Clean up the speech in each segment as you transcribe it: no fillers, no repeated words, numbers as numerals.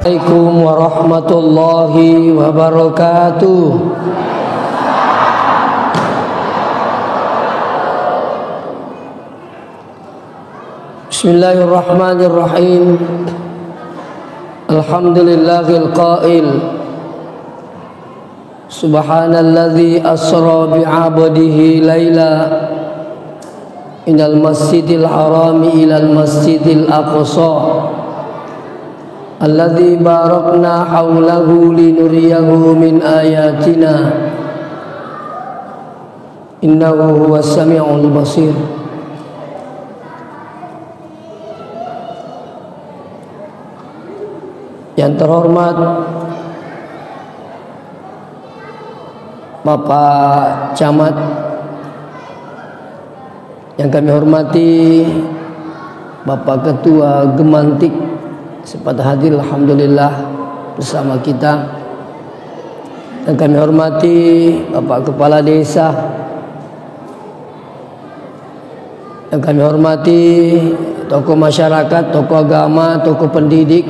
Assalamualaikum warahmatullahi wabarakatuh. Bismillahirrahmanirrahim. Alhamdulillahil qail subhanalladzi asra bi'abdihi laila minal masjidil harami ilal masjidil aqsa alladzi barakna haulahu linuriyahu min ayatina innahu huwas samiul basir. Yang terhormat Bapak Camat, yang kami hormati Bapak Ketua Gemantik sempat hadir alhamdulillah bersama kita, dan kami hormati Bapak Kepala Desa, yang kami hormati tokoh masyarakat, tokoh agama, tokoh pendidik,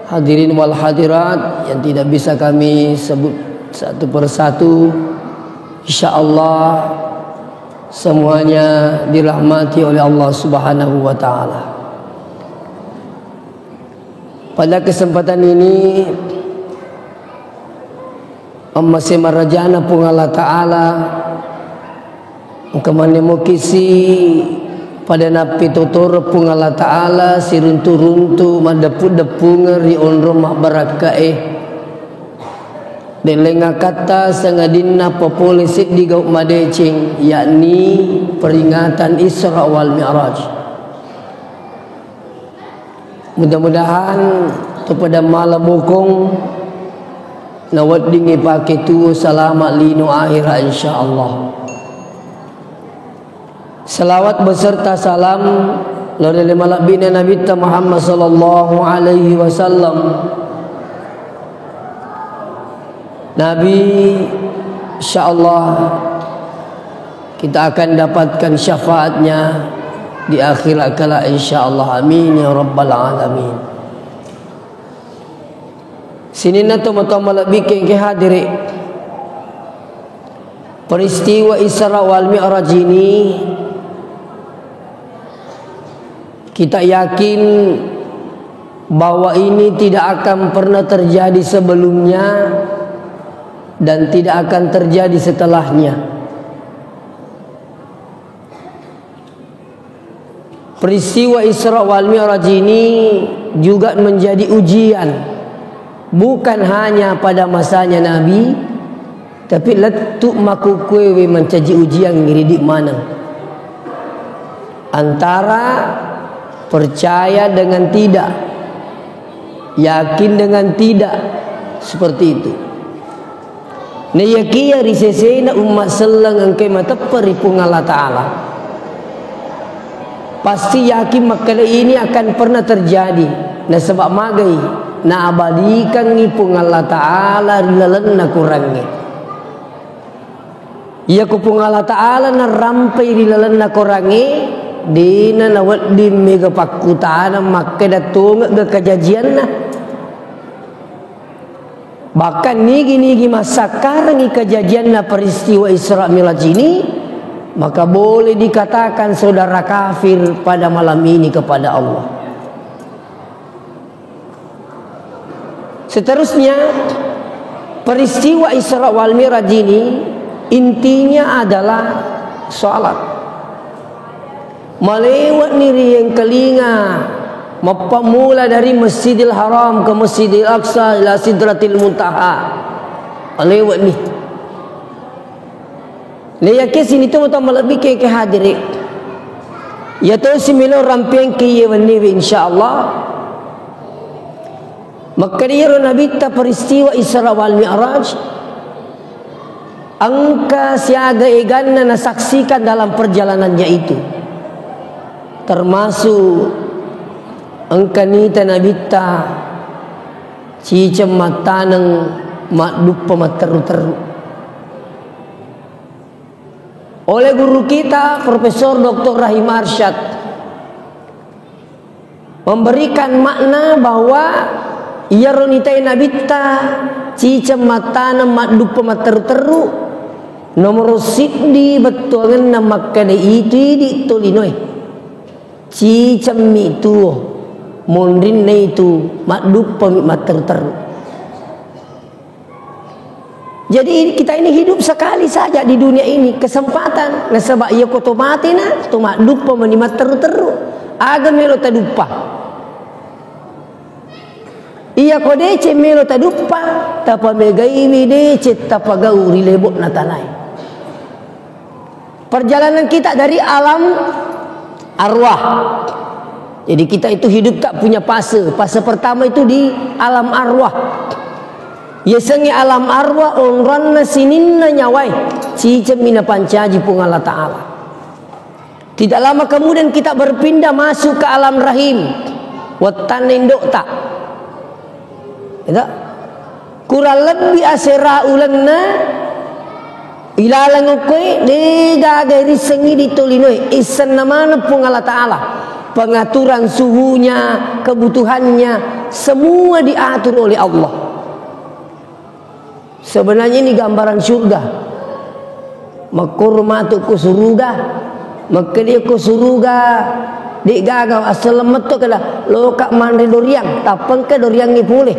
hadirin wal hadirat yang tidak bisa kami sebut satu persatu. Insyaallah semuanya dirahmati oleh Allah Subhanahu wa taala. Pada kesempatan ini masih merajana pun Allah taala kemana mukisi pada napi tutur pun Allah taala siruntu-runtu madeput-depung ri on rumah barakae delenga kata sangadinna populisik di gau madecing, yakni peringatan Isra wal Mi'raj. Mudah-mudahan pada malam bukong nawad dingi pakai tu selamat linu akhirah insyaallah. Salawat beserta salam lori malak bina Nabi Muhammad sallallahu alaihi wasallam. Nabi insyaallah kita akan dapatkan syafaatnya di akhirat kala insyaallah, amin ya rabbal alamin. Sini na tama-tama bikin ke hadiri peristiwa Isra wal Mi'raj ini kita yakin bahwa ini tidak akan pernah terjadi sebelumnya dan tidak akan terjadi setelahnya. Peristiwa Isra wal Mi'raj ini juga menjadi ujian, bukan hanya pada masanya Nabi, tapi letuk makukwewe mencaji ujian ngiridik mana antara percaya dengan tidak, yakin dengan tidak, seperti itu. Nayakiya risesena umat selang angkai mata peripung Allah Ta'ala, pasti yakin makna ini akan pernah terjadi. Nah sebab magai na abadikan ngipung Allah Ta'ala rilalan na kurangi. Ia kupung Allah Ta'ala na rampai rilalan na kurangi dina na waddi mega pakutana makke datung ke kajajian na. Bahkan nigi masa karangi kejadian na peristiwa Isra Mi'raj ini, maka boleh dikatakan saudara kafir pada malam ini kepada Allah. Seterusnya peristiwa Isra wal Mi'raj ini intinya adalah salat. Melewat niri yang kelinga, mula dari Masjidil Haram ke Masjidil Aqsa ila Sidratil Muntaha. Melewat ni. Leyakin sini tu mata lebih ke hadiri. Ya tu similo rampian ke ye wani insyaallah. Maka dia Nabi ta peristiwa Isra wal Mi'raj angka siaga eganna nasaksikan dalam perjalanannya itu. Termasuk angka nita Nabi ta cicem matanang makdup pemateru-teru. Oleh guru kita Profesor Dr. Rahim Arsyad memberikan makna bahwa Iya ronitai nabita cica matana maddupa materu-teru nomor siddi betuangan nama kade itu di tolinoi cica mi tuo mondrin na itu maddupa mi materu-teru. Jadi kita ini hidup sekali saja di dunia ini, kesempatan nasabak iya ko to mati na to maddupa mani materu-teru aga melo tadupa. Iya ko dece melo tadupa tapa megaiwi dece tapa gauri lebok na tanai. Perjalanan kita dari alam arwah. Jadi kita itu hidup tak punya fase. Fase pertama itu di alam arwah. Yesengi alam arwah onranna sininna nyawai cica mina pancaji pung Allah Ta'ala. Tidak lama kemudian kita berpindah masuk ke alam rahim. Watan indok tak. Kurang lebih asera ulanna ilalang koe lega gari sengi ditolinoi isan namana pung Allah Ta'ala. Pengaturan suhunya, kebutuhannya semua diatur oleh Allah. Sebenarnya ini gambaran surga. Makurmatu ku suruga, makdia ku suruga. Di gagaw asal lemet tu kala lokak mandre doriang, tapeng ke doriang ni pulih.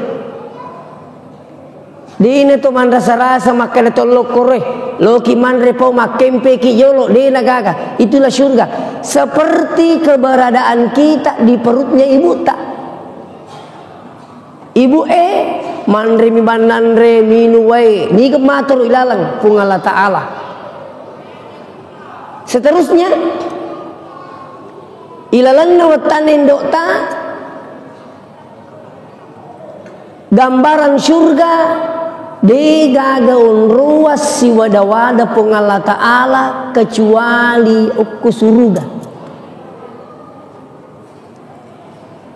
Di ini tu mandra sarasa makan itu lokore, loki mandre pau makempe ki yolo di nagaga. Itulah surga. Seperti keberadaan kita di perutnya ibu tak. Ibu mandre mi banandre minu wai ni kematur ilalang pung Allah Ta'ala. Seterusnya ilalang nawatan indok ta gambaran surga di gagaun ruas si wada-wada pung Allah Ta'ala kecuali uku suruga.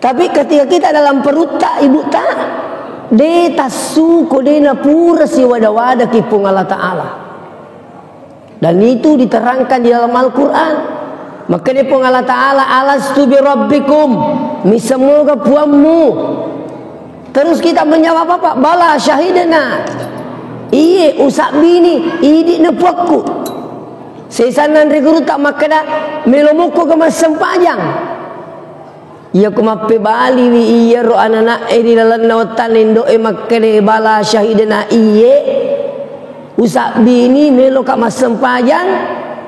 Tapi ketika kita dalam perut tak ibu tak de tasu kodena pura si wada-wada ki pung Allah Ta'ala. Dan itu diterangkan di dalam Al-Quran. Maka dia pung Allah Ta'ala alastu bi rabbikum mi semoga puammu. Terus kita menjawab apa? Bala syahidana. Iye usak bini idi nepuakku. Sesanan riguru tak makada melomuko ke masempajang. Ia kumape bali wi iya ro anak di dalam nawatan indo makade bala syahidana iye usak bini melo ka masempajang.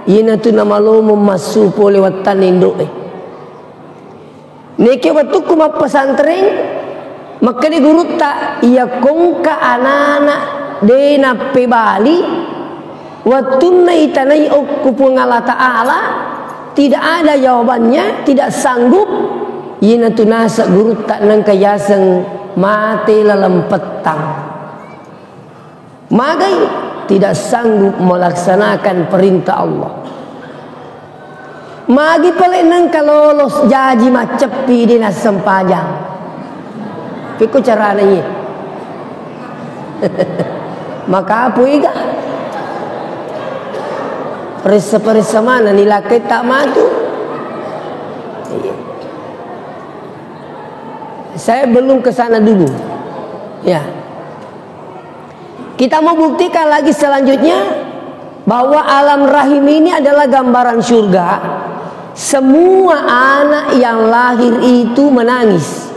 Ina tu nama lomo masupo lewat tanindo neke waktu kuma pesantren maka di guru tak ia kongka anak-anak dena pebali waktu naitanai okupung Allah Ta'ala tidak ada jawabannya, tidak sanggup. Ina tu nasa guru tak nang kayasang mati lalam petang magai tidak sanggup melaksanakan perintah Allah. Magi paling nang kalolos jaji macepi di nasem pajang. Piku cara ni. Maka apa iga? Perisa mana nilai tak matu. Saya belum ke sana dulu. Ya. Kita mau buktikan lagi selanjutnya bahwa alam rahim ini adalah gambaran surga. Semua anak yang lahir itu menangis.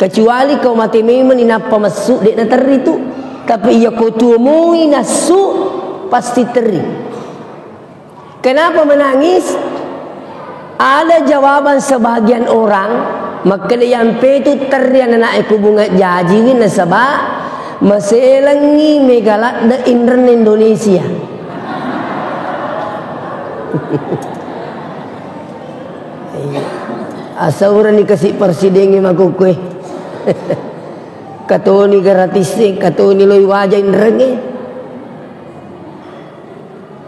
Kecuali kau mati memang inapa masuk dek teri itu. Tapi ia kau tuamui nasu pasti teri. Kenapa menangis? Ada jawaban sebagian orang. Maka yang itu teri anak aku bunga jaji ni sebab maselangi megalat da indran Indonesia. Asa orang ni kasih presiden maku kue. Katoni gratis katoni loi wajah indrange.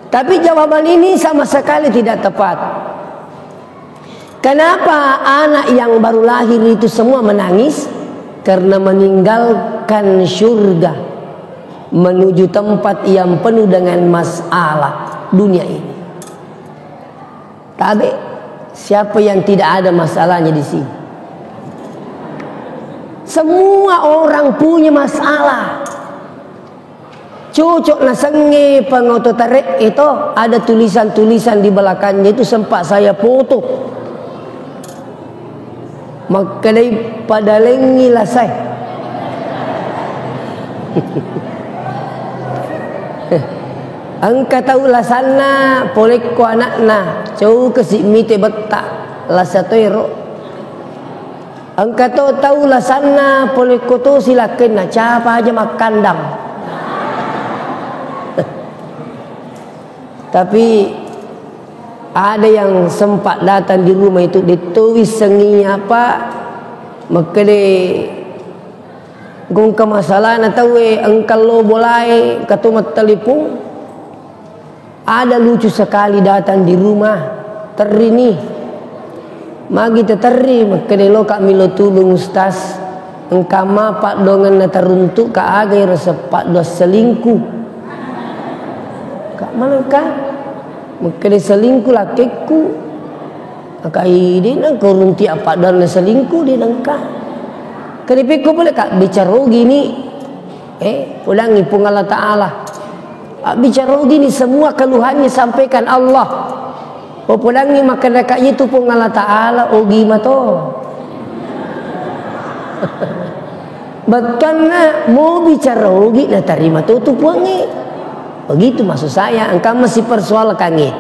Tapi jawaban ini sama sekali tidak tepat. Kenapa anak yang baru lahir itu semua menangis? Karena meninggalkan surga menuju tempat yang penuh dengan masalah dunia ini. Tapi siapa yang tidak ada masalahnya di sini? Semua orang punya masalah. Cocok na senge pengototarek itu ada tulisan-tulisan di belakangnya, itu sempat saya foto. Maka pada lengi lah saya. Angka tahu lah sana polek ko anakna cau kesik mite betak lah satoiro. Angka tahu lah sana polek ko tu silakan na capa aja makan dam. Tapi ada yang sempat datang di rumah itu ditulis sengi apa, maka de gong ke masalah na tahu engkau lo bolai katumat telepon. Ada lucu sekali datang di rumah terini magi teteri, maka de lo kak milo tulung ustaz engkau ma pak dongan na teruntuk ka agai rasa pak dos selingkuh. Mana kan? Maka dia selingkuh lakiku. Maka dia nak korunti apa dan selingkuh dia nangka. Keripiku boleh kak bicara gini. Pulangi pun Allah Ta'ala. Bicara gini semua keluhannya sampaikan Allah. Pulangi maka dekat itu pun Allah Ta'ala. Gimana tu? Bahkan mau bicara gini terima tu puangi. Begitu maksud saya, engkau masih persoalkan ni.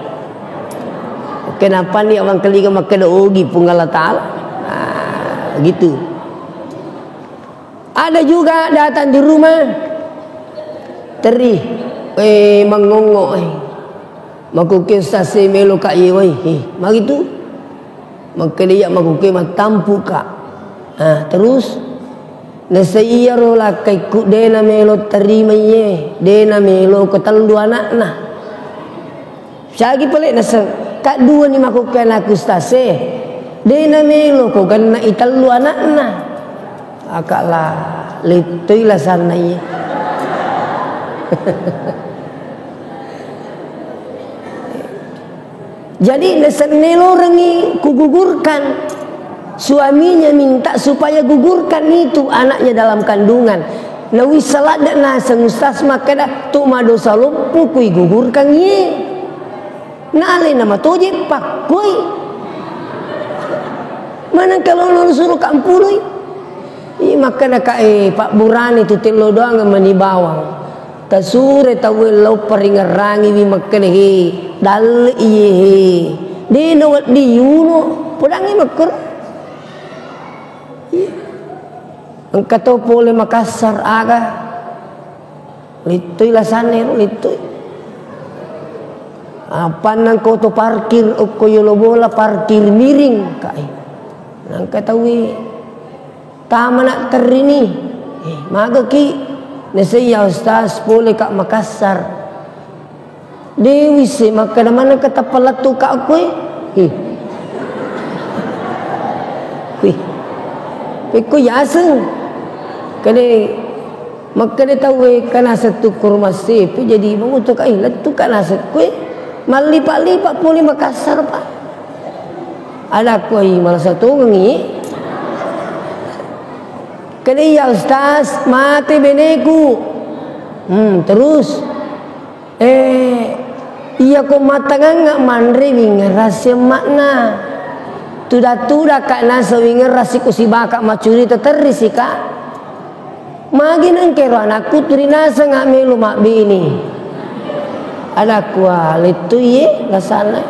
Kenapa ni orang keliga makan ogi pun Allah Ta'ala? Begitu. Ada juga datang di rumah teri, mengongok, makuke stasi melo kak ye, mari tu, maka dia makuke matampu kak. Terus nasaiya rola kai ku dena melo terima ye dena melo ko telu anak na sagi pelek nasa kak dua ni makukan aku stase dena melo ko ganna itelu anak na akala letoi la sana ye. Jadi nasa melo rangi kugugurkan. Suaminya minta supaya gugurkan itu anaknya dalam kandungan. Nawi salat dak na sengustas maka dah tu madosa lumpuh kui gugurkan ye. Na ale nama toje pak kui. Mana kalau lu suruh kampului? Maka dah Pak Burani tu telo doang mani bawang. Tasure tawe lo peringerangi wi makan he dal ye. Di no di yuno pudangi makur. Engkau tahu boleh Makassar aga litui lah sana litui apa nang kau tu parkir koyolo bola parkir miring kai nang kau tahu taman nak terini maga ki nesaya ustaz boleh kak Makassar dewi se maka mana kata pelatu kak aku Peko yaseng kene maka dia tahu kana satu kurma sepi jadi mengutuk letu kana sekue malipak-lipak puli Makassar pak ada koi malah satu ngi kene ya ustaz mati beneku terus iya ko matangan ngak mandre winga rahasia makna tuda-tuda kak nasa winga rasiku si bakak macuri teteri si kak magi nang kero anakku turi nasa ngak melu mak bini ada kual itu ye lasana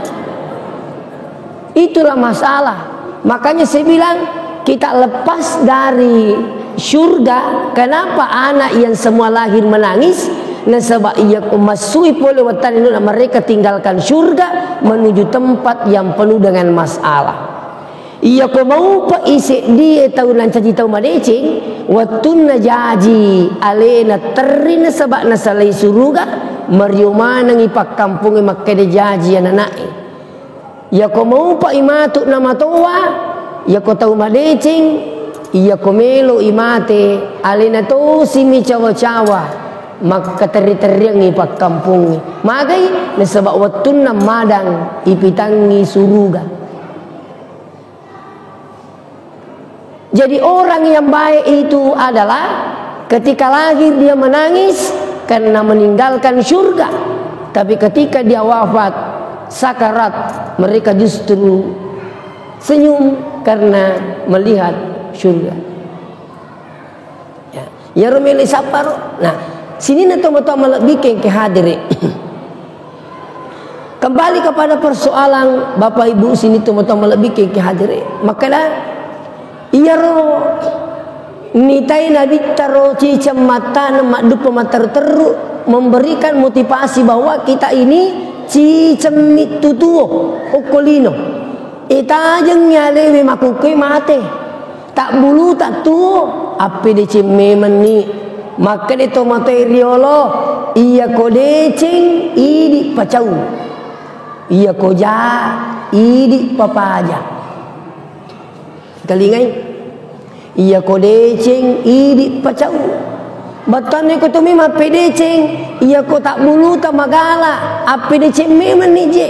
itulah masalah. Makanya saya bilang kita lepas dari syurga. Kenapa anak yang semua lahir menangis? Nasabah ia masui pole watan itu mereka tinggalkan syurga menuju tempat yang penuh dengan masalah. Ia ko mau pa isi dia tahu nan caci tahu madecing watun najaji alena terina sabak nasalai suruga mariuma nang ipak kampung makkede jaji anak. Ia ko mau pa imatuk nama toa ia ko tahu madecing ia ko melo imate alena to simi cawa-cawa maka teri-teriang ipak kampung magai nasabak watun na madang ipitangi suruga. Jadi orang yang baik itu adalah ketika lahir dia menangis karena meninggalkan surga, tapi ketika dia wafat sakarat mereka justru senyum karena melihat surga. Ya romeli saparo. Nah, sini na tama-tama bikin ke hadiri. Kembali kepada persoalan Bapak Ibu sini tama-tama bikin ke hadiri. Maka iya ro nitai nabi taro cicam mata nama dupa matar teru memberikan motivasi bahwa kita ini cicam itu tuo okolino. Ita ajeng nyale makukui mate. Tak bulu tak tuo api decime meni. Maka de to materiolo iya ko decing idi pacau. Iya ko ja idi papaja. Kalingai iya ko decing idi pacau. Batane ko tumi mape decing iya ko tak bulu ta magala api decime meni je.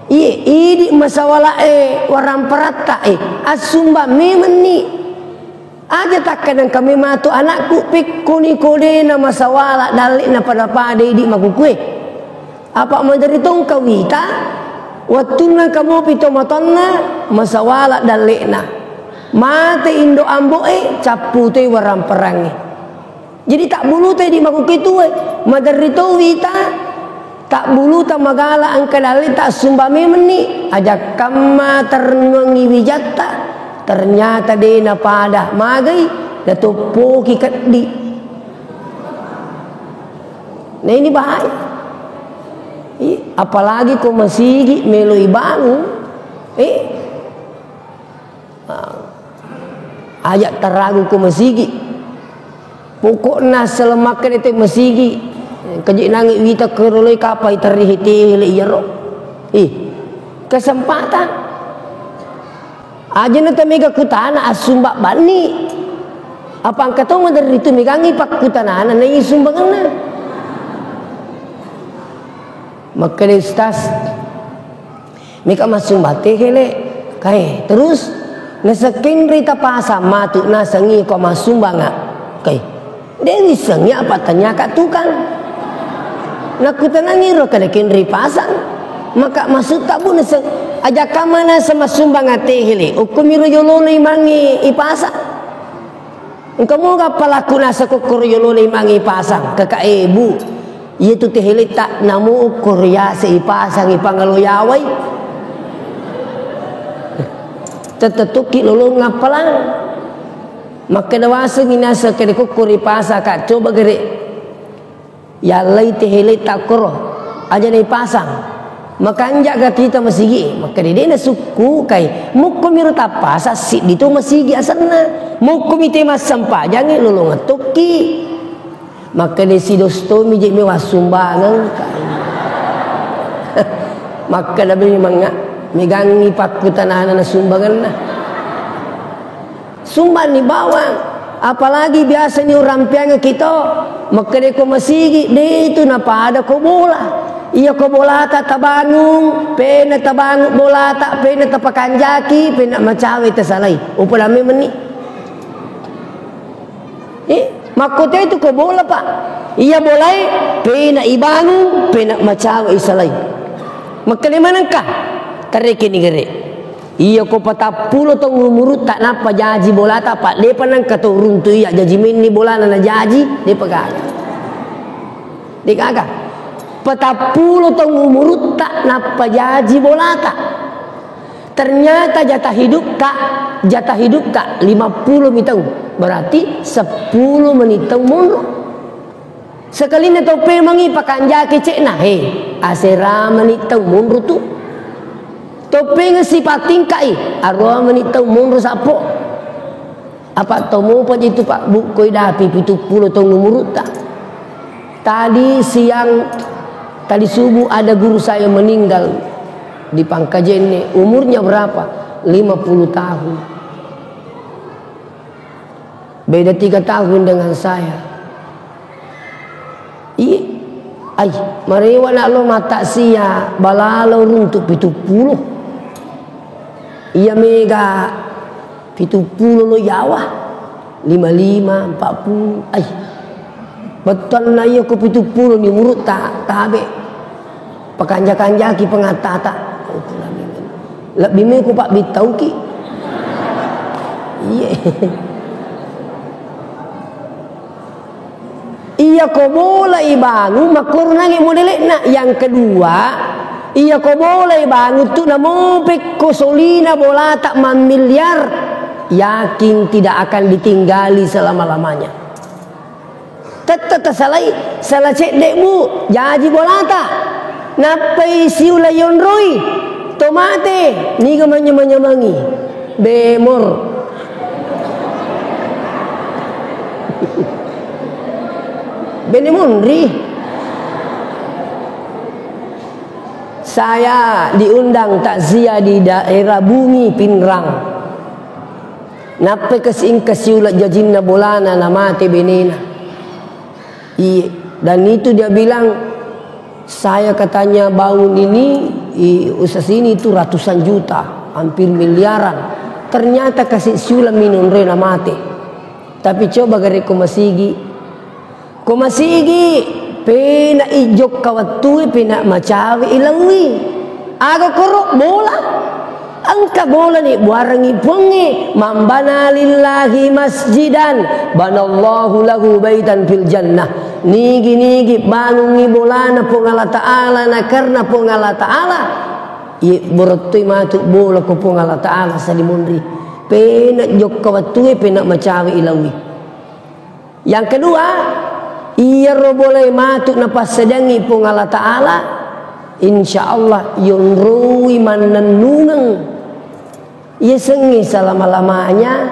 Iya idi masawala warang perata asumba memeni aja takkan kami matu anakku pikuni kode na masawala dalik na pada pada idi makukue apa menjadi tongkau wita waktu na kamu pito matonna masawala dalik na mate indo ambo capu te warang perangi jadi tak bulu te di makukue tu menjadi to wita tak bulu tak magala angka dalil tak sumbami meni ajak kama ternungi wijata ternyata dena pada magai datopo kikat di. Nah ini bahaya. Apalagi kau masih meloi bangun ajak teragu kau masih pokoknya selemakan itu masih kejik nangis wita keroloi kapai terihiti iya roh. Kesempatan aja nata mega kutana asumbak bani. Apa angka tong dari itu megangi pak kutana na isumbangan. Maka destas meka masumbate hele kai terus nasakin rita pasa matu nasangi ko masumbanga kai. Dewi sengi apa tanya kat tukang. Nakutanangi ro kada kinri pasang maka masuk tak pun ajak kamana sama sumbang atehili ukumi ro yolone mangi ipasa engkau ga palaku nasa kokor yolone mangi pasang kakak ibu itu tehili tak namu ukur ya se ipasang ipangaloyawai tetetuki lolo ngapalang maka dawasa nginasa kada kokor ipasa ka coba gere ya lai tehele takro aja nih pasang maka jaga kita masigi maka dia na suku kai mukum miru tapasa si dito masigi asana mukum ite mas sampah jangan lulung ngatuki maka dia si dostomi je mewah sumbangan kai maka nabi manga megangi pakutan anak sumbangan na sumban ni bawang apalagi biasa ni orang piang kita maka dia ko masigi de itu napa ada ko bola iya ko bola ta tabangung pena tabangung bola ta pena tapakanjaki pena macawe ta salai upalami meni makote itu ko bola pak iya bolai pena ibangung pena macawe salai maka di manakah tareke ni gere iya ko patapulo tong umurut tak napa jaji bola tak pak de panang kato runtu iya jaji min ni bola na jaji de pagaga de kaga patapulo tong umurut tak napa jaji bola tak ternyata jatah hidup tak 50 mitang berarti 10 menitang mundur sekali na tope mangi pakanjaki cek nah asera menitang mundur tu topeng sipating kai arwah menitau mundur sapo apa tomo pa itu pak bukoy dapi 70 tahun umur tak tadi siang tadi subuh ada guru saya meninggal di Pangkajene umurnya berapa 50 tahun beda 3 tahun dengan saya mariwa nak lo mata sia balalo runtuk 70 iya mega 70 lo Jawa 55 40 ay betul na iya ko 70 ni murut tak tabe pakanja-kanjaki pengatata lebih me ko pak bitau ki iya iya ko boleh bangun makur nangi modelnya. Yang kedua iya ko boleh bangun tu namo pekko solina bola tak miliar yakin tidak akan ditinggali selama-lamanya. Tetap salah cek dekmu jaji bola tak napai siula yonroi tomate ni gamanya-manyamangi bemor benemunri. Saya diundang takziah di daerah Bumi Pinrang. Nape kesing kesiulat jajinna bolana namate benena. Iya, dan itu dia bilang saya katanya bangun ini usaha sini itu ratusan juta, hampir miliaran. Ternyata kasih siulat minun rena mate. Tapi coba gare komasigi pena ijok kawatui pena macawi ilawi aga korok bola angka bola ni buarangi pungi mambana lillahi masjidan banallahu lahu baitan fil jannah nigi bangungi bola na pong Allah Ta'ala na karena pong Allah Ta'ala berotoi matuk bola ko pong Allah Ta'ala salimunri pena jok kawatui pena macawi ilawi. Yang kedua iya ro boleh matuk napas sedangi pong Allah Ta'ala insyaallah yung rui mananungang iya sengi selama-lamanya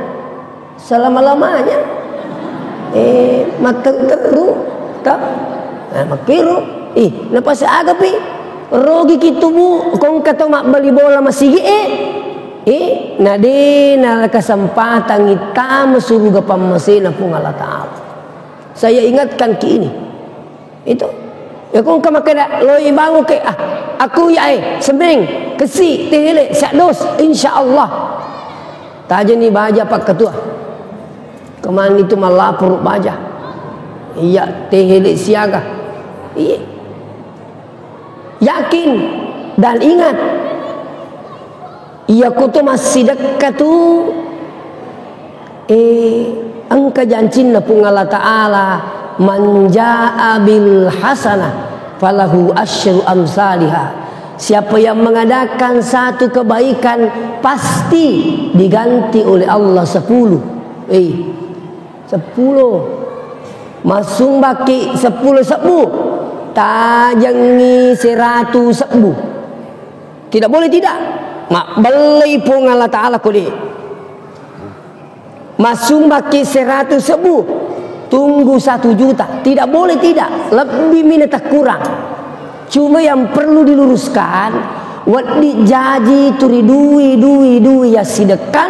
matang teru tak makiru napas agapi rogi kitubu kong kato mak bali bola masigi nade na kesempatan kita surga pamasina pong Allah Ta'ala. Saya ingatkan ki ini itu ya kung kamakana loy bangu ke aku ya semeng kesi tehele sados insyaallah taja ni baja pak ketua kemana itu malapur baja iya tehele siaga iya yakin dan ingat iya kutu masih dekat tu angka jancinna pung Allah Ta'ala man jaa bil hasanah falahu asyru amsalihha. Siapa yang mengadakan satu kebaikan pasti diganti oleh Allah 10. 10 masung baki 10 sebu tajangi 100 sebu tidak boleh tidak mak beli pung Allah Ta'ala kuli masung baki 100 sebu tunggu 1 juta tidak boleh tidak lebih minat kurang. Cuma yang perlu diluruskan wadi jaji turi dui ya sidekan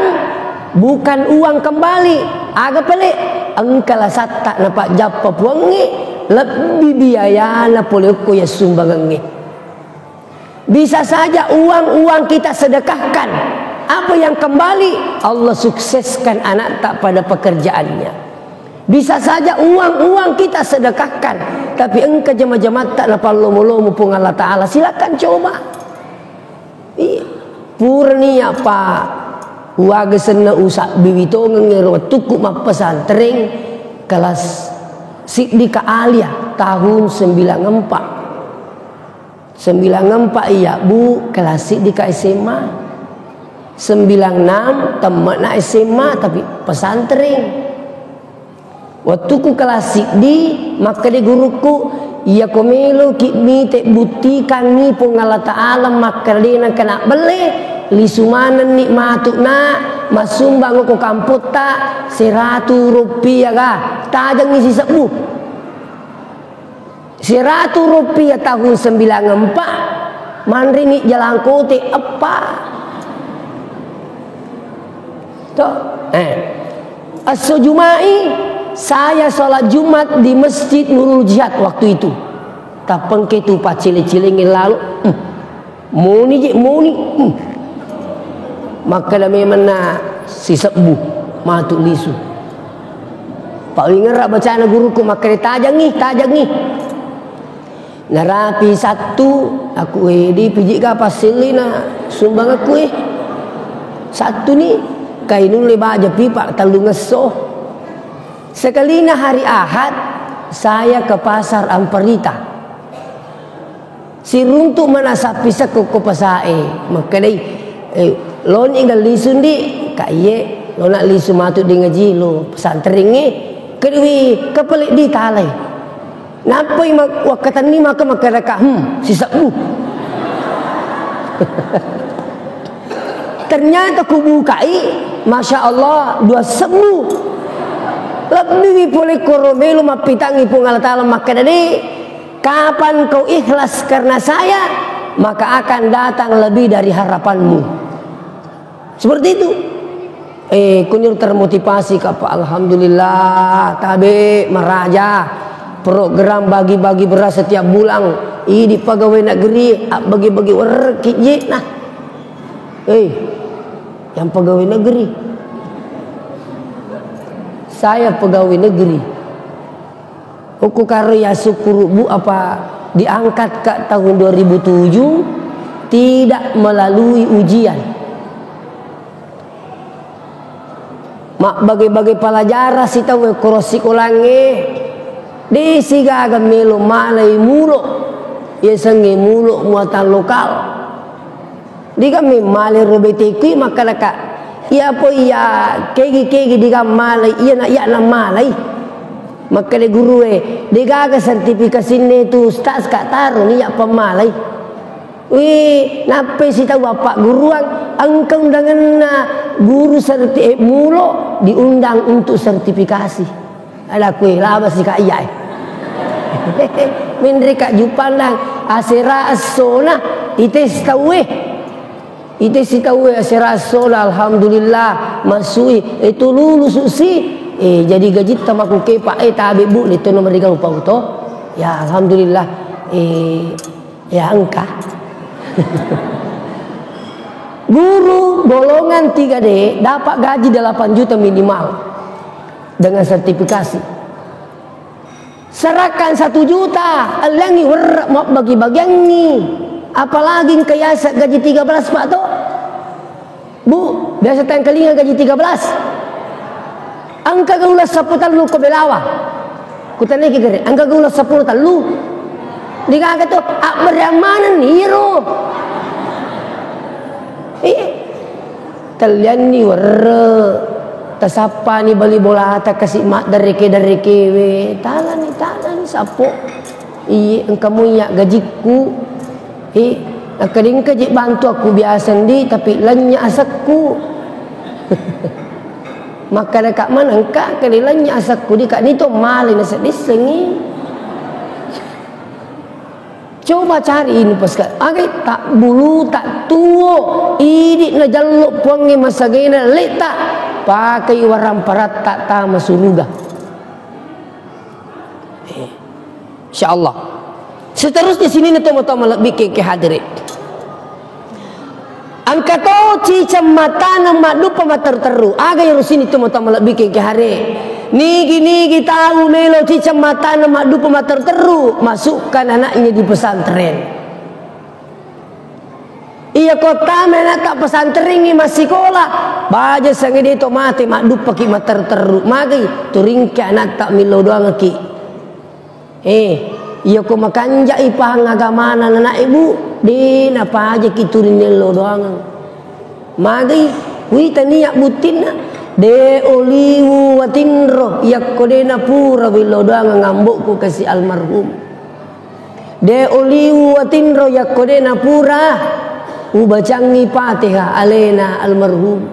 bukan uang kembali agak pelik engkala satta napak jappa puangi lebih biaya na poleko ya sumbangangi. Bisa saja uang kita sedekahkan apa yang kembali Allah sukseskan anak tak pada pekerjaannya. Bisa saja uang kita sedekahkan tapi engkau jemaah tak napa lomo-lomo pun Allah Ta'ala silakan coba. Purni apa waga sena usak biwito ngero tuku map pesantren kelas Sidika Alia tahun 94 iya bu kelas Sidika SMA 96 teman SMA tapi pesantren. Waktu ku kelas di maka di guruku ya komelo kimi te buktikan ni pun Allah Ta'ala maka dia kena beli li sumanan ni matuk na masumbang ko kamput tak 100 rupiah kah tajang isi sebu 100 rupiah tahun 94 mandri ni jalan kote apa Aso Jumai saya sholat Jumat di Masjid Nurul Jihad waktu itu. Tapeng ketu pacile-cilingin lalu. Muni. maka dah memang si sebu matuk lisu. Pak ingat bacaan guruku maka dia tajang ni. Narapi satu aku di pijik ka pasilina sumbang aku satu ni kainun leba aja pipa talu ngesoh. Sekali hari Ahad saya ke pasar Amparita. Si runtuk mana sapi ko pasae maka dai lo ni gal lisun di ka ye lo nak lisu matuk di ngaji lo pesantren ni kedui kepelik di talai. Napa wakatan ni maka raka si sabu. Ternyata ku bukai, masya Allah 2 sebu. Lebih boleh koromelu mapitangi pungal talam maka dari kapan kau ikhlas karena saya maka akan datang lebih dari harapanmu. Seperti itu. Kunyur termotivasi kapa alhamdulillah tabe meraja. Program bagi-bagi beras setiap bulan. Di pegawai negeri bagi-bagi warkijit nah. Yang pegawai negeri. Saya pegawai negeri. Uku karya syukur bu apa diangkat ke tahun 2007 tidak melalui ujian. Mak bagi-bagi pelajaran si tahu korosi kolange. Di sigaga melo malai mulo ya sange mulo muatan lokal di kami malai robeteki maka laka ya po ya kegi di kami malai iya na malai maka de guru di gaga sertifikasi ne tu ustaz kak taruh ni ya pemalai nape si tahu bapak guruan angkau undangan guru mulo diundang untuk sertifikasi. Ada kue laba si kak iya mindri kak jupandang asera asona ite si tawe asera asona alhamdulillah masui itu lulus usi jadi gaji tamaku kepa tabe bu itu nomor 3 lupa uto ya alhamdulillah ya angka guru golongan 3D dapat gaji 8 juta minimal dengan sertifikasi. Serahkan 1 juta, alangi werak mau bagi-bagian ni. Apalagi kiasak gaji 13 Pak tu. Bu, biasa tang kelinga gaji 13. Angka gaulah 10 talu ko belawa. Ku tanya ke gere, angka gaulah 10 talu. Dikata tu, beramanan hero. Talian ni werak. Tasapa ni bali bola ta kasih mak dari kewe talan ni sapo engkamu ya gajiku akading kaji bantu aku biasa ndi tapi lanya asakku maka dekat mana engka kali lanya asakku di kak ni to malin asak disengi coba cari ini pasal agai tak bulu tak tuo idik na jaluk puangi masagena letak pakai warang parat tak tama suruga. Insyaallah. Seterusnya sini nanti mau lebih ke hadirin. Angkato cicam mata nama dupa mater teru. Aga yang sini tu mau lebih ke hari. Nigi tahu melo cicam mata nama dupa mater teru. Masukkan anaknya di pesantren. Iya kota mana tak pesantren ni masih sekolah. Baja sange dia tu mati mak dupa ki mater teru. Magi turing ke anak tak milo doang ki. Iya ko makanja ipang agama anak ibu. Di napa aja ki turing lo doang. Magi wi taniak butin de oliwu watinro yak ko de na pura bilo doang ngambok ko kasi almarhum. De oliwu watinro yak ko de na pura. Ubacangi Fatihah alena almarhum.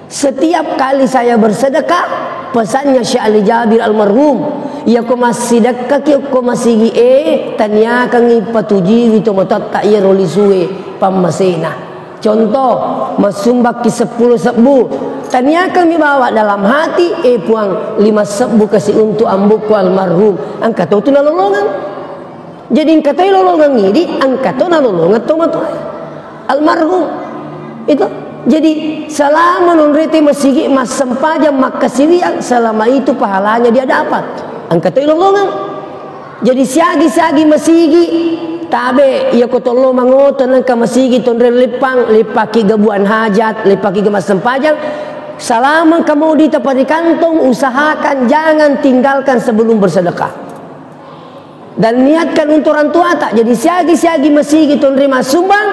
Setiap kali saya bersedekah, pesannya Syekh Ali Jabir almarhum, ya ko masih dekat ya ko masih tanya kang ipatuji itu motot tak ya roli suwe pamasena. Contoh masumbak ki 10 sebu, tanya kang dibawa dalam hati puang 5 sebu kasih untuk ambukku almarhum. Angkat tu nolongan. Jadi angkat tu nolongan ini, angkat tu nolongan tu almarhum itu Jadi selama non rete masigi mas sempaja maka siriang, selama itu pahalanya dia dapat. Angkat ilolongan. Jadi siagi masigi tabe ia kotolo mangoton nang masigi tonre lepang lepaki gabuan hajat, lepaki gemas sempajang. Selama kamu di tempat di kantong, usahakan jangan tinggalkan sebelum bersedekah. Dan niatkan untuk orang tua tak. Jadi siagi masigi tonre mas sumbang,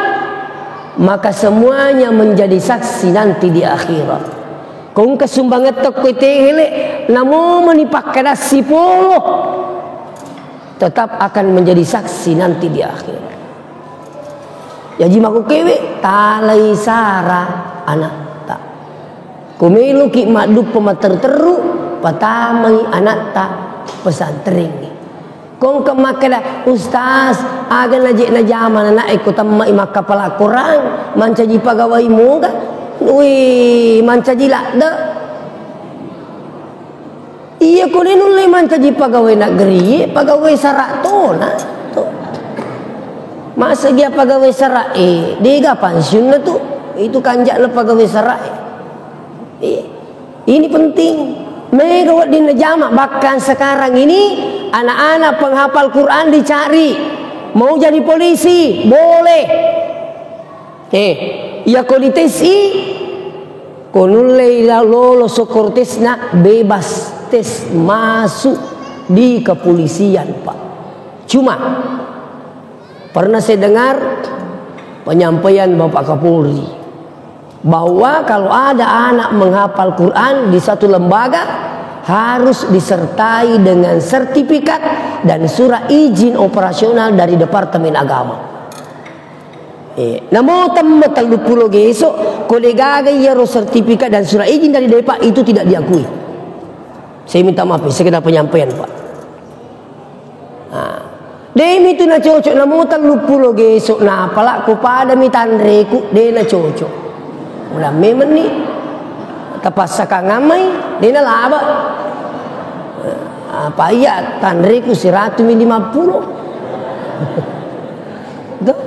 maka semuanya menjadi saksi nanti di akhirat. Kung kasumbangan tok ko tehele namo manipakada sipolo, tetap akan menjadi saksi nanti di akhirat. Jadi maku kewe talai sara anak tak. Kumelu ki maduk pemater teru patamai anak tak pesantren. Kung kemakada ustaz agan najik na jaman anak ikut tamai maka pala kurang mancaji pagawai moga. Wih mancaji lakda. Iya ko ninulay mancaji pagawai negeri, pagawai sarak to na. Masa dia pegawai sarak dia pensiun na tu. Itu kanjak lah pegawai sarak. Ini penting. Megawat di najama. Bahkan sekarang ini anak-anak penghafal Quran dicari. Mau jadi polisi boleh. Ya kalau ditesi konulai lolos sokortesna bebas tes masuk di kepolisian Pak. Cuma pernah saya dengar penyampaian Bapak Kapolri bahwa kalau ada anak menghafal Quran di satu lembaga harus disertai dengan sertifikat dan surat izin operasional dari Departemen Agama. Namun tambah terlalu pulau gesok kolega ya sertifikat dan surat izin dari Depak itu tidak diakui. Saya minta maaf, sekedar penyampaian Pak. Demi itu na cocok na mutal lupulo gesok na pala ko pada mitandreku de na cocok. Udah memang ni tapas saka ngamai de na laba. Apa iya tandreku 150. Tuh.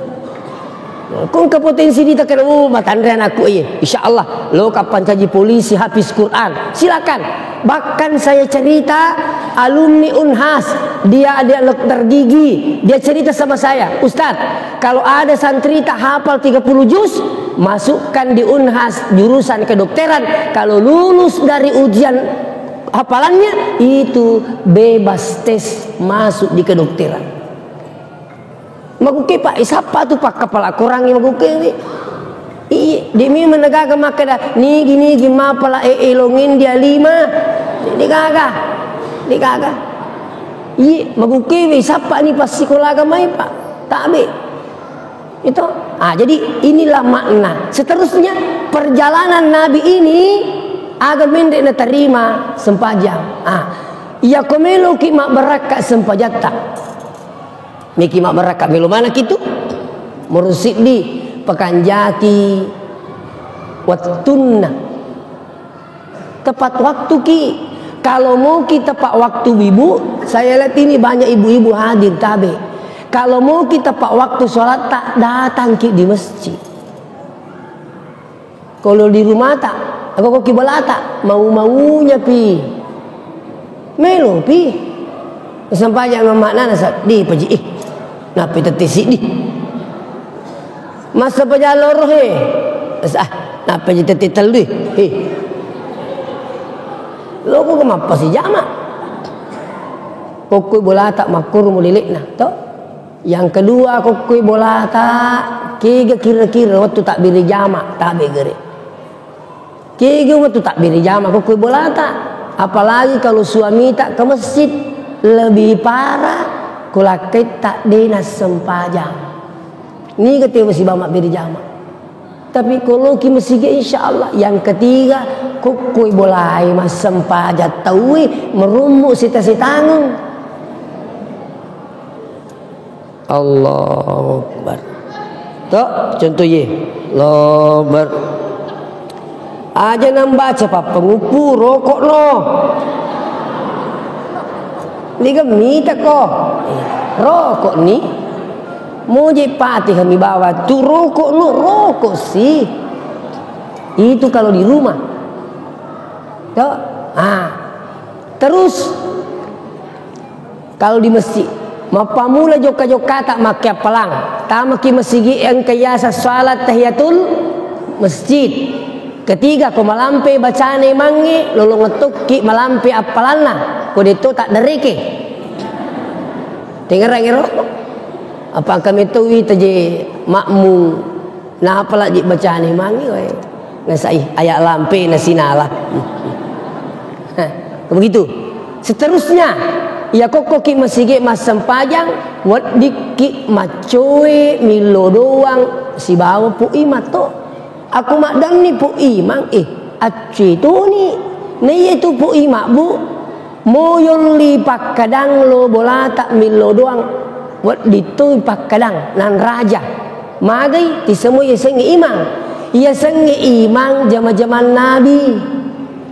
Kung kepotensi di takkan matandre anakku insyaallah lo kapan kaji polisi habis Quran silakan. Bahkan saya cerita alumni Unhas, dia ada dokter gigi, dia cerita sama saya, Ustaz, kalau ada santri tak hafal 30 juz, masukkan di Unhas jurusan kedokteran, kalau lulus dari ujian hafalannya itu bebas tes masuk di kedokteran. Maguke Pak, siapa tu Pak kepala kurang yang maguke? Demi menegakkan makada ni gini gimana pala elongin dia 5 ni kagak maguke siapa ni pas sekolah agama Pak tak itu jadi inilah makna seterusnya perjalanan Nabi ini agar mendek na terima sempajang ia komelo ki mak berakat sempajata miki mak berakat melo mana kitu murusid di Pekanjati watunna tepat waktu ki. Kalau mau kita tepat waktu ibu, saya lihat ini banyak ibu-ibu hadir tabe. Kalau mau kita tepat waktu sholat tak datang ki di masjid. Kalau di rumah tak, aku kiblat tak mau-maunya pi. Melo pi. Sampai yang makna nasa di paji napi tetesi di. Masa pejalur napa jadi titel di lo kok kenapa sih jama kokoi bola tak makur mulilik nah toh yang kedua kokoi bola tak kira-kira waktu tak beri jama tak begere kira waktu tak beri jama kokoi bola tak apalagi kalau suami tak ke masjid lebih parah kulakai tak dinas sempajang. Ni kata masih bamak beri jama. Tapi kalau ki masih insyaallah yang ketiga kokoi bolai mas sempajat tahu merumuk sita-sitangun. Allahu Akbar. Tok contoh ye. Allahu Akbar. Aja nambaca Pak pengupu rokok no. Ni gemita ko. Rokok ni mau je pati kami bawa tu rokok no rokok sih Itu kalau di rumah. Tuh. Terus kalau di masjid, mapamula joka-joka tak makia pelang, tak maki masjid yang kayasa salat tahiyatul masjid. Ketiga ko malampe bacane mangi lolo ngetuk ki malampe apalana ko dito tak dereke. Dengar ngero? Apa kami tuwi taje makmu na apala ji bacane mangi we. Ngasai ayat lampe na sinala. Begitu. Seterusnya ya koko ki masige mas sempajang wat diki macoe milo doang si bawa pu imato. Aku makdam ni pu imang aci tu ni itu pu imak bu moyon li pak kadang lo bola tak milo doang wat ditu pak kadang nan raja magai ti semua ya sengi imang ya sengi imang zaman-zaman nabi.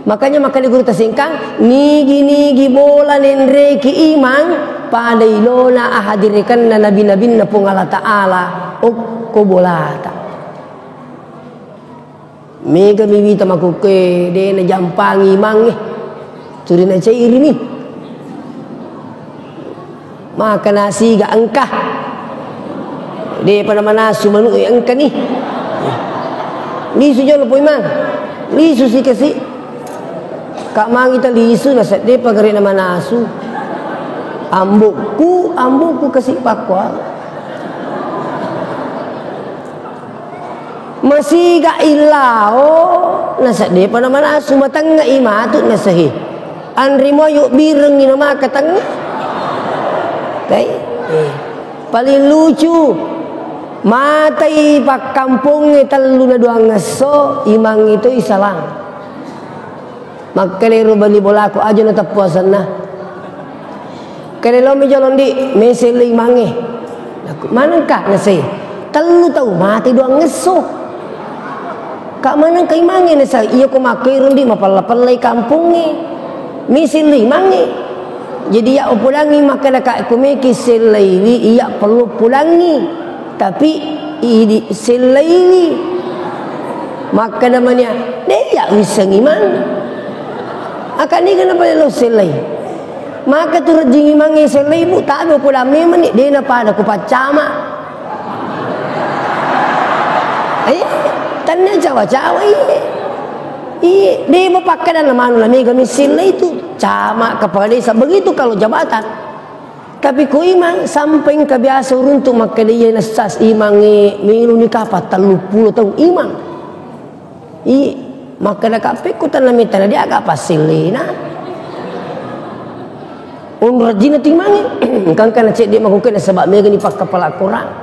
Makanya guru tersingkang nigi bola nendre ki imang pada ilona ahadirikan na nabi-nabi na pungala ta'ala ko bola ta mega miwita makuke de na jampang imang turi na cair ni maka nasi ga angkah de pada mana sumanu angka ni lisu jolo po imang lisu si kasi kak mang kita lisu na set de pagari na manasu ambuku kasi pakwa masih gak ilao nasa de pa naman asu matang nga imatut na sahi anri mo yuk bireng ni nama katang kay paling lucu matai pak kampung telu na doang ngaso imang itu isalang magkalero bali bola ko aja na tapuasan na kalelo mi jalon di meseli mange manang ka nasi telu tau mati doang ngaso kak mana kay mangi na sa iya ko makiron di mapalapalay kampungi misili mangi jadi ya pulangi maka na kak kumiki silaywi iya perlu pulangi tapi ini silaywi maka namanya dia wisang iman akan ni kenapa lo silay maka tu rejing mangi silay bu tak ada pulang memang ni dia na pada ku pacama tanya cawa-cawa dia mau pakai dalam mana lah mega misil itu cama kepala desa begitu kalau jabatan tapi ku imang sampai kebiasa untuk maka dia nasas imang milu ni kapat 30 tahun imang maka nak kape ku tanam mitana dia agak pasilina rajin timangi kan cek dia melakukan sebab mega ni pak kepala kurang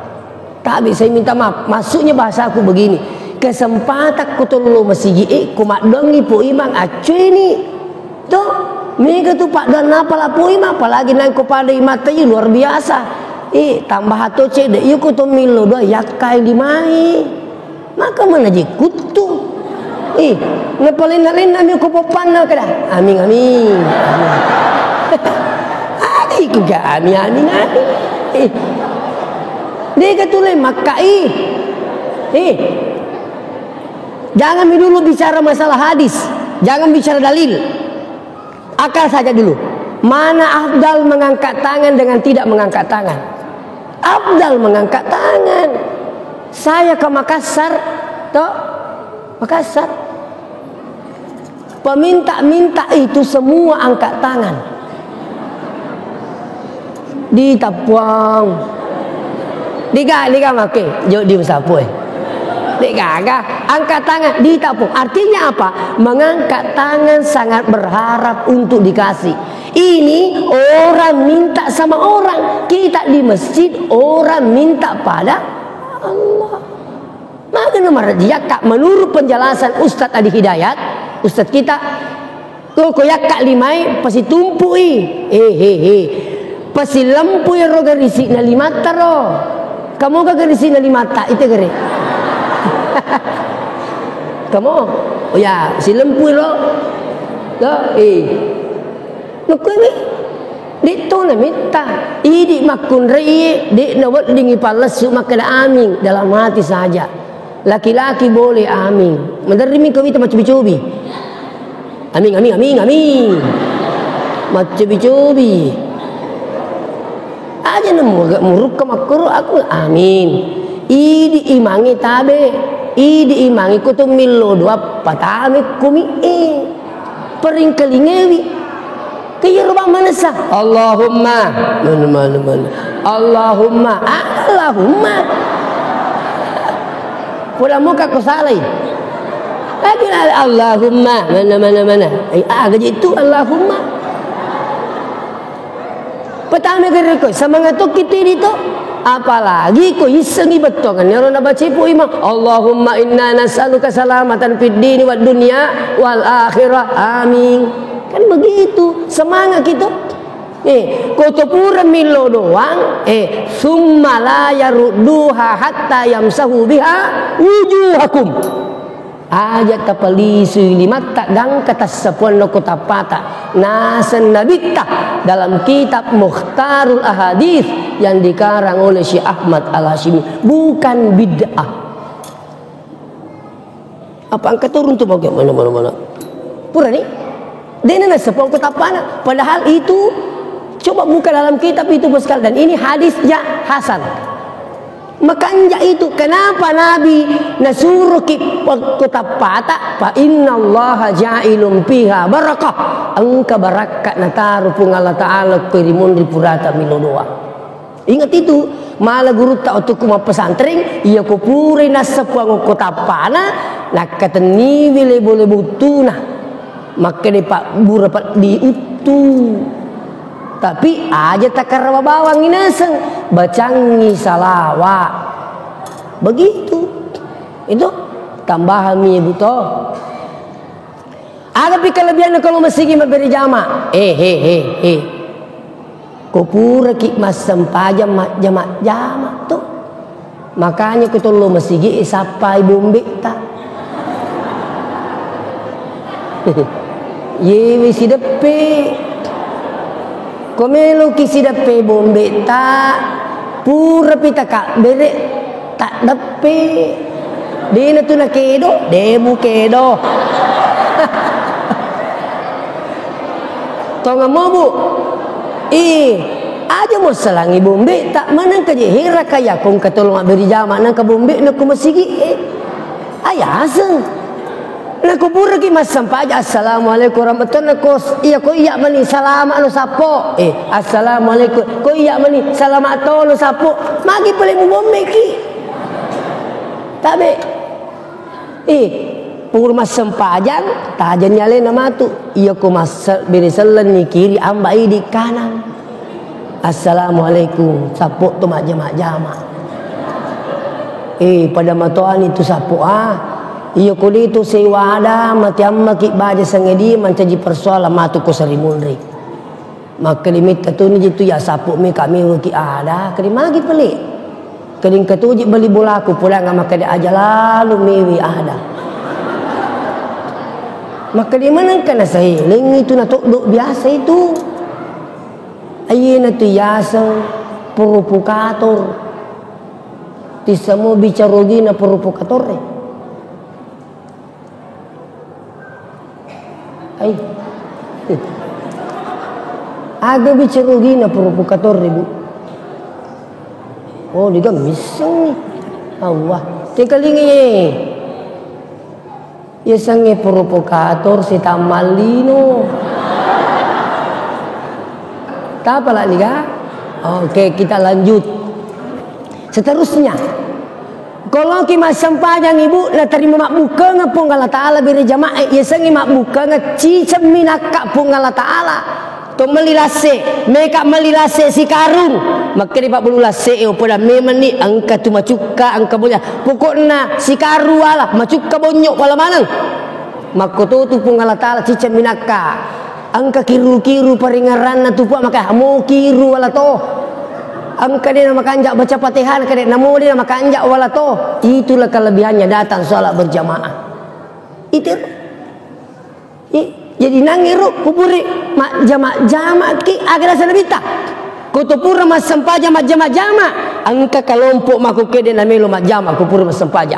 tak bisa minta maaf masuknya bahasa aku begini kesempatan kutulu masih kumakdongi po imang acuy ni tu mega tu pak dan apa lah po imang apalagi nang kepada imata luar biasa tambah hatu cek deh iu kutu milo doa yakai limai maka mana je kutu ngepalin nalin nami kupopan na kada amin ada iku ga amin dia katulay makai jangan dulu bicara masalah hadis, jangan bicara dalil. Akal saja dulu. Mana afdal mengangkat tangan dengan tidak mengangkat tangan? Afdal mengangkat tangan. Saya ke Makassar, toh Makassar. Peminta-minta itu semua angkat tangan. Di Tapuang. Diga make, jo di Sapu. Degagah angkat tangan ditapung artinya apa mengangkat tangan sangat berharap untuk dikasih ini orang minta sama orang kita di masjid orang minta pada Allah maka nomor dia kak menurut penjelasan Ustadz Adi Hidayat Ustadz kita kok yakak limai pasti tumpui pasti lampu yang roga risi na limata ro kamu kagak risi na limata itu gere kamu oh ya si lempu lo nukui dito na minta idi makun rei di nawat dingi palasu makana amin dalam hati saja Laki-laki boleh amin. Menerima kau itu macam cobi. Amin. Macam cobi. Aja nemu agak muruk ke makro aku amin. Idi imangi tabe. Idi imangi kutu milo dua patame kumi pering kelingewi. Kaya rubah mana sah? Allahumma. Mana. Allahumma. Pula muka kau salah. Lagi Allahumma mana. Gaji itu Allahumma. Pertama kali kau semangat tu kita itu. Apalagi kau isengi betul kan? Orang nak baca pun imam. Allahumma inna nas'aluka salamatan fid dini wad dunya wal akhirah. Amin. Kan begitu semangat kita. Kau tu pura milo doang. Summa la yarudduha hatta yamsahu biha wujuhakum. Ajat tapalisu lima tak dang kata sepuan loko tapata nasan nabita dalam kitab Mukhtarul Ahadits yang dikarang oleh Syekh Ahmad Al-Hashimi, bukan bid'ah. Apa angkat turun tu bagaimana mana pura ni dia nak sepuan loko tapana, padahal itu coba buka dalam kitab itu sekali, dan ini hadisnya hasan. Makanya itu kenapa Nabi nasuruh kota pata fa innallaha ja'ilum fiha barakah, angka barakat nataru pung Allah Ta'ala kirimun di purata milo doa. Ingat itu, malah guru tak untuk kuma pesantren ia ko pure nasapuang kota pana nakateni bile boleh butuna maka de pak burapat diutu. Tapi aja takar bawang inaseng bacangi salawat. Begitu. Itu tambahan mi buto. Ada pi kelebihan kalau masih memberi jama. Kopura ki masam pajam jama tu. Makanya kita lo masih sampai bombe tak. Ye si depe. Komelo kisi dape bombe tak pura pita kak bere tak dape dina tu nak kedo demu kedo tau nggak mau bu aja mau selangi bombe tak mana kaje hira kaya kong katolong beri jama nang ke bombe nak kumasigi ayah aseng nak kubur lagi mas sampai assalamualaikum warahmatullahi wabarakatuh. Ko iya mani salamat lo sapo. Assalamualaikum. Ko iya mani salamat to lo sapo. Magi pale mo bombe ki. Tabe. Pur mas sampajang tajan nyale nama tu. Iya ko mas beri selen ni kiri ambai di kanan. Assalamualaikum. Sapo tu majama-jama. Pada matoan itu sapo Iyo kuli tu sewada mati amma ki baja sangedi mancaji persoalan matu ko sarimunri. Maka limit katu ni jitu ya sapu mi kami ki ada kerimagi pelik. Keding katu ji beli bolaku pulang maka dia aja lalu mewi ada. Maka di mana kana sahiling itu na tok biasa itu. Ayena tu yasa provokator. Tisamo bicarogi na provokator. Ada bicarogi na provokator ribu. Oh, dia misang ni. Allah. Tekalingi. Ya sange provokator si tamalino. Tak apalah ni kah? Okey, kita lanjut. Seterusnya. Kalau kita sampajang ibu na terima makbuka ngapung Allah Ta'ala beri jamaah ya sangi makbuka ngacicam minaka pung Allah Ta'ala to melilase mereka melilase si karung maka di 40 lase pada memang ni angka tu macuka angka boleh pokokna si karu ala macuka bonyok pala manang maka tu pung Allah Ta'ala cicam minaka angka kiru-kiru paringaran na tu maka mau kiru ala to angka dia nama kanjak baca Fatihah kadek namo dia nama kanjak wala to. Itulah kelebihannya datang salat berjamaah. Itu. Jadi nangiru kuburi mak jama' ki agak sana bita. Kutupura mas sempaja mak jama'. Angka kelompok maku kede namelo mak jama' kupura mas sempaja.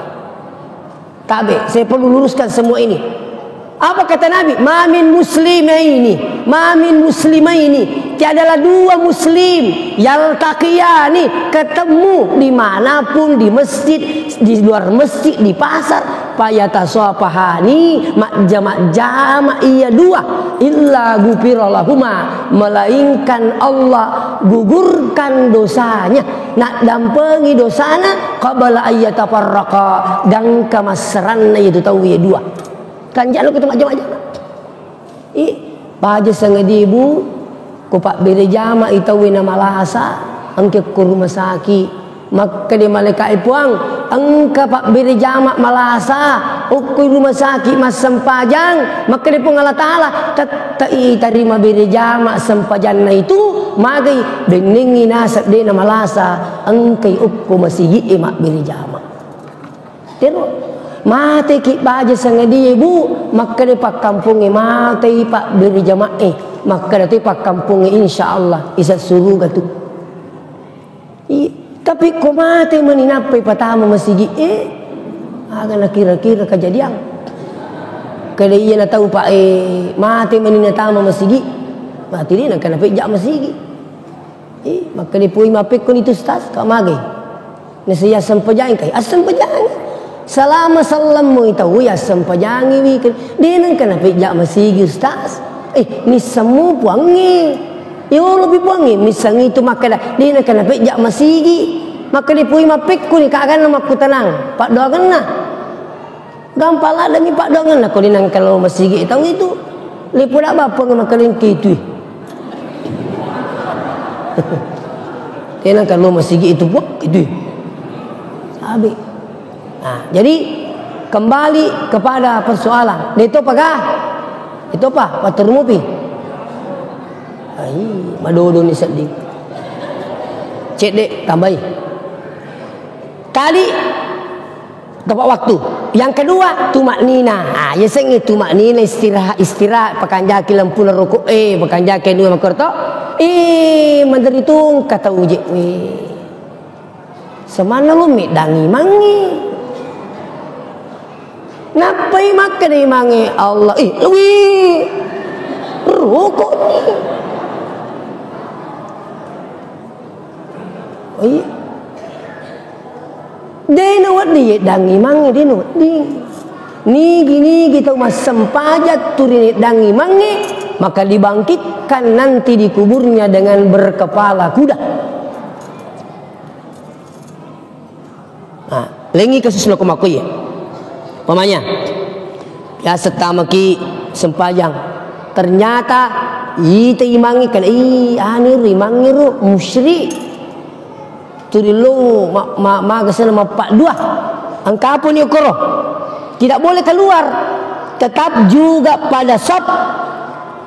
Tabe, saya perlu luruskan semua ini. Apa kata Nabi? Mamin muslimaini, tiadalah dua muslim yaltaqiyani, ketemu dimanapun, di masjid, di luar masjid, di pasar, fayatasafahani, jamak iya dua, illa gufirallahuma, melainkan Allah gugurkan dosanya, nak dampengi dosana qabla ayyatafarraqa, dan kamasranna itu tahu ya dua. Kan jalan kita macam-macam. Baja sangadi ibu, ko pak bere jama itawi na malasa, angke ko rumah sakit. Maka di malaikat puang, angka pak bere jama malasa, ukui rumah sakit mas sempajang, maka di Allah Taala tarima bere jama sempajang na itu, magai beningi nasab de na malasa, angkai ukku masigi emak bere jama. Terus mate ki baja sangadi ibu, maka di pak kampung mate pak beri jamaah, maka di pak kampung insyaallah isa suruh gatu. Tapi ko mate meninapai patama masigi agak nak kira-kira kejadian. Kalau ia nak tahu pak mate meninatama masigi, mati dia nak kena pejak masigi. Maka di pui mapek kon itu stas kau magai. Nasiya sempajang kai, asam pajang. Selama salammu itu ya sempajangi wikin dia nang kena pijak masigi ustaz. Ni semua puangi. Yo lebih puangi misang itu maka dia nang kena pijak masigi. Maka di pui mapik ku ni kakan nama ku tenang. Pak doakan nah. Gampang lah demi pak doakan lah. Kau ni nang kalau masigi tahu itu. Lipu dak bapa ngama kelingki itu. Dia nang kalau masigi itu buat itu. Habis. Nah, jadi kembali kepada persoalan. Itu apakah? Itu apa? Paturmupi. Ai, madodo ni sedih. Cek dek tambahi. Tadi tepat waktu. Yang kedua tumaknina. Ya sing tumaknina istirahat pakan jaki lampu rokok pakan jaki dua makorto. Menteri tu kata uji. Semana lu mi dangi mangi. Ngapai makan ni mangi Allah? Rokok ni. Dia nak dia dangi mangi dia nak ni gini kita mas sempajat turin dangi mangi, maka dibangkitkan nanti di kuburnya dengan berkepala kuda. Nah, lengi kasus nak kumakui ya. Pamanya, ya setama ki sempajang. Ternyata ite imangi kan anir imangi ru musyrik. Turilu kesana mapak dua. Angka apa ni ukoro? Tidak boleh keluar. Tetap juga pada sop.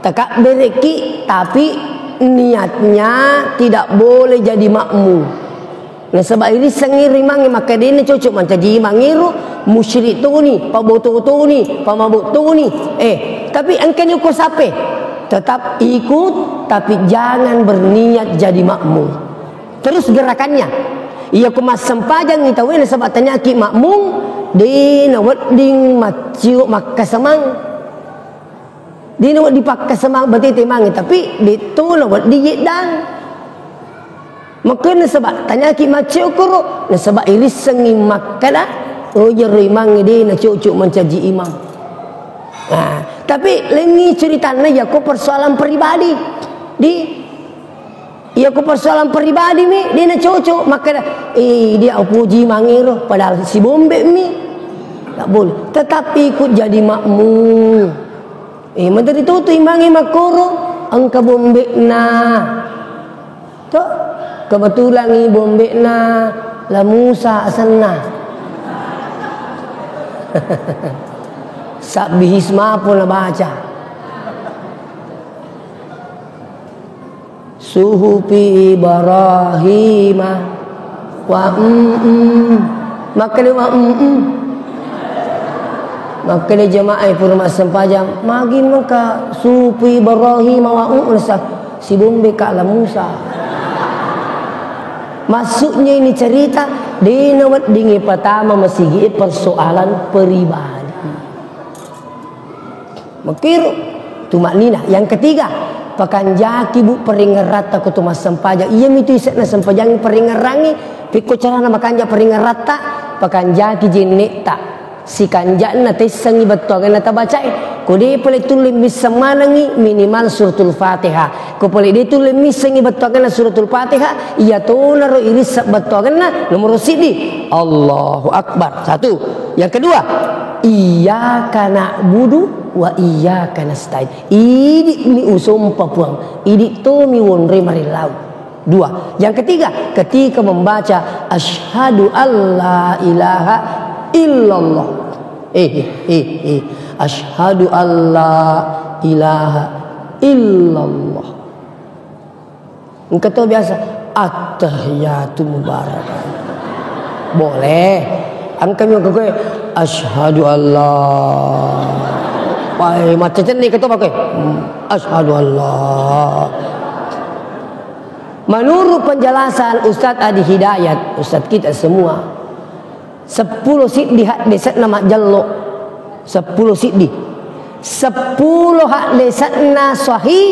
Tekak bereki tapi niatnya tidak boleh jadi makmum. Nah sebab ini sengiri mangi maka dia ni cocok macam jadi mangiru musyrik tu ni, paboto tu ni, pamabuk tu ni. Tapi engkau ni ikut siapa? Tetap ikut tapi jangan berniat jadi makmum. Terus gerakannya. Ia kemas sempajang kita wena sebab tanya ki makmum di nawding maciu makasamang. Di nawd dipakasamang berarti temang tapi di tu nawd di yedang. Maka sebab tanya ki macam kuru, sebab iris sengi makala, jeri mang dia nak cucuk mencaji imam. Tapi lengi ceritanya ya ko persoalan pribadi. Ya ko persoalan pribadi mi dia nak cucuk maka dia puji mangiru padahal si bombe mi tak boleh. Tetap ikut jadi makmum. Menteri tu imangi makuru angka bombe na. Tu kebetulan ni bombe na la Musa sana. Sabbihisma pun la baca. Suhufi Ibrahim wa maka dia maka dia jemaah purma sempajang magi maka suhufi Ibrahim wa si bombe ka la Musa. Maksudnya ini cerita Dina wedding pertama masih persoalan pribadi. Makir tumak nina. Yang ketiga, pakanjaki bu peringerata kutu mas sempajang. Iya mitu isek na sempajang peringerangi. Piko carana makanja peringerata pakanjaki jenek tak. Si kanjak na tesangi betul kan nata baca. Kode pole tulis misamanangi minimal suratul Fatihah. Ko pole dia tulis misangi betul kan suratul Fatihah. Iya to naro iris betul kan nomor sidi. Allahu Akbar. Satu. Yang kedua, iyyaka na'budu wa iyyaka nasta'in. Idi mi usum papuang. Idi to mi wonre marilau. Dua. Yang ketiga, ketika membaca asyhadu alla ilaha illallah. Asyhadu alla ilaha illallah. Engkau tahu biasa at-tahiyatu mubarakah. Boleh. Angkat yang kau asyhadu alla. Pai macam ni kata pakai. Asyhadu alla. Menurut penjelasan Ustaz Adi Hidayat, Ustaz kita semua, 10 siddi hak desat nama jallo. 10 siddi. 10 hak desatna sahih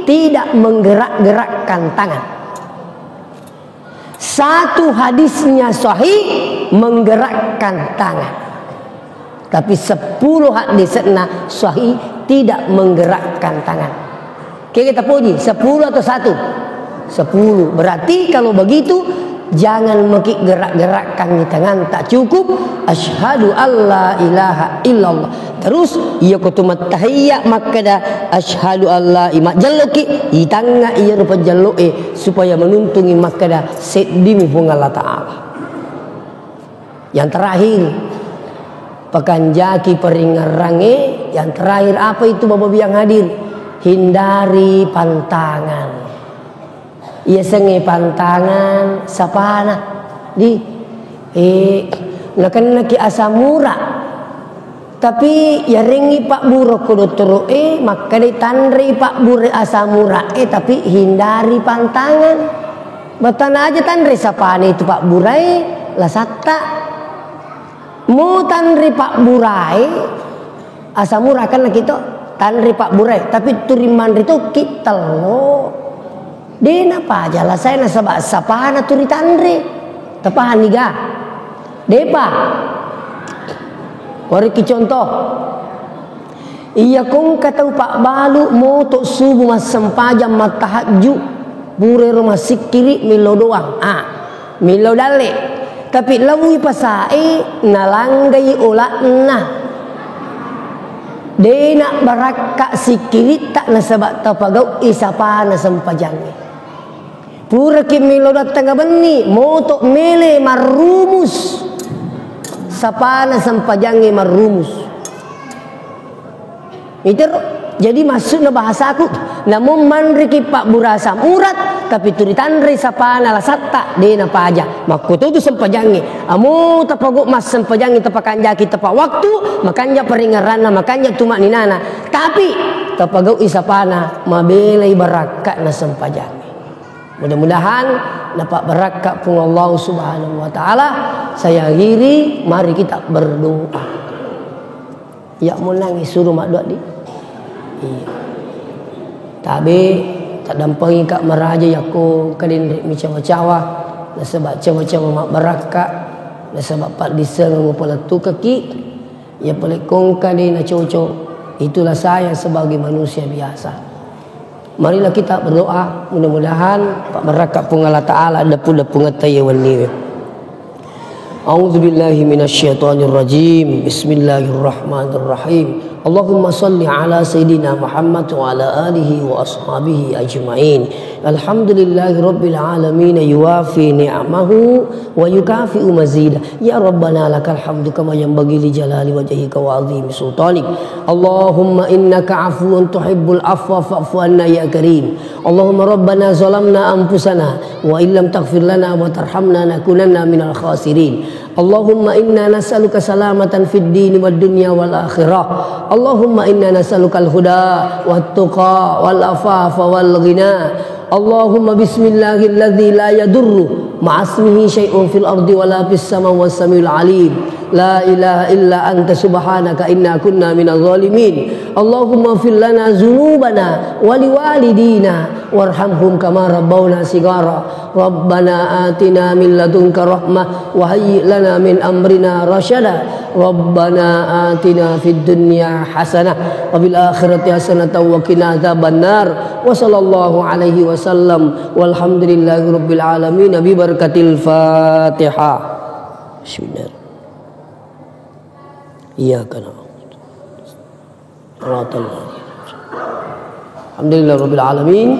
tidak menggerak-gerakkan tangan. 1 hadisnya sahih menggerakkan tangan. Tapi 10 hak desatna sahih tidak menggerakkan tangan. Kita puji 10 atau 1? 10. Berarti kalau begitu jangan mekik gerak-gerakkan di tangan, tak cukup asyhadu alla ilaha illallah. Terus ia kutumat tahiyya makada asyhadu alla imak jalloki itanga ia rupa jalloe supaya menuntungi makada sedimi pun Allah Ta'ala. Yang terakhir pakanjaki peringerange. Yang terakhir apa itu Bapak yang hadir? Hindari pantangan. Ia sengi pantangan sapana di nakan naki asamura tapi ya ringi pak buro kudu turu maka di tandri pak buro asamura tapi hindari pantangan batana aja tandri sapana itu pak burai lah satta mau tandri pak burai asamura kan kita tandri pak burai tapi turiman itu kita lo. Dena pa jala saya na sapana turi tandre tapahan niga depa koreki contoh iya kong katau pak balu moto subuh mas sempajam matahaju bure rumah sikiri milo doang milo dale tapi lawi pasai nalanggai olakna dena baraka sikiri tak nasabak tapagau isapana sempajangnya. Pura kimilo datang beni motok mele marumus sapana sampajangi marumus itu jadi masuk na bahasa aku namun manriki pak burasa murat tapi turitanri sapana lasatta dena paja makuto tu sampajangi amu tapaguk mas sampajangi tapakanjaki tapak waktu makanya peringarana makanya tumak ninana tapi tapaguk isapana mabelai barakat na sampajangi. Mudah-mudahan dapat berkat pun Allah Subhanahu wa taala. Saya akhiri, mari kita berdoa. Ya mau nangis suruh mak doa di. Iya. Tapi tak dampangi kak meraja yaku kadin mi cawa-cawa. Nasabak cawa-cawa mak berkat. Nasabak pak diseng ngupala tu kaki. Ya pelekong kadin na coco. Itulah saya sebagai manusia biasa. Marilah kita berdoa mudah-mudahan Pak berkat pun Allah Ta'ala dapu-dapu ngatayawan ni. A'udzubillahi minasyaitonirrajim. Bismillahirrahmanirrahim. Allahumma salli ala Sayyidina Muhammad wa ala alihi wa ashabihi ajma'in. Alhamdulillahi Rabbil alamin yuwafi ni'amahu wa yukafi'u mazida. Ya Rabbana lakal hamdu kama yanbaghi li jalali wajhika wa azimi sultanik. Allahumma innaka afuwun tuhibbul afwa fa'fu anna ya karim. Allahumma Rabbana zalamna anfusana wa illam taghfir lana wa tarhamna nakunanna minal khasirin. Allahumma inna nas'aluka salamatan fid dini wad dunya wal akhirah. Allahumma inna nas'aluka al-huda wat tuqa wal afafa wal ghina. Allahumma bismillahilladzi la yadurru ma'asmihi syai'un fil ardi wala fis sama was-samiul alim. La ilaha illa anta subhanaka inna kunna minadh zalimin. Allahumma fir lana dzunubana wa liwalidina warhamhum kama rabbawna sigara. Rabbana atina min ladunka rahmah wa hayyi lana min amrina rasyada. Rabbana atina fid dunya hasanah wa bil akhirati hasanah wa qina adzabannar. Wa sallallahu alaihi wasallam walhamdulillahi rabbil alamin bi barakatil Fatihah. Bismillah. Iyyaka na'budu wa iyyaka nasta'in. Alhamdulillahirabbil alamin.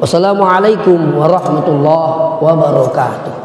Wassalamualaikum warahmatullahi wabarakatuh.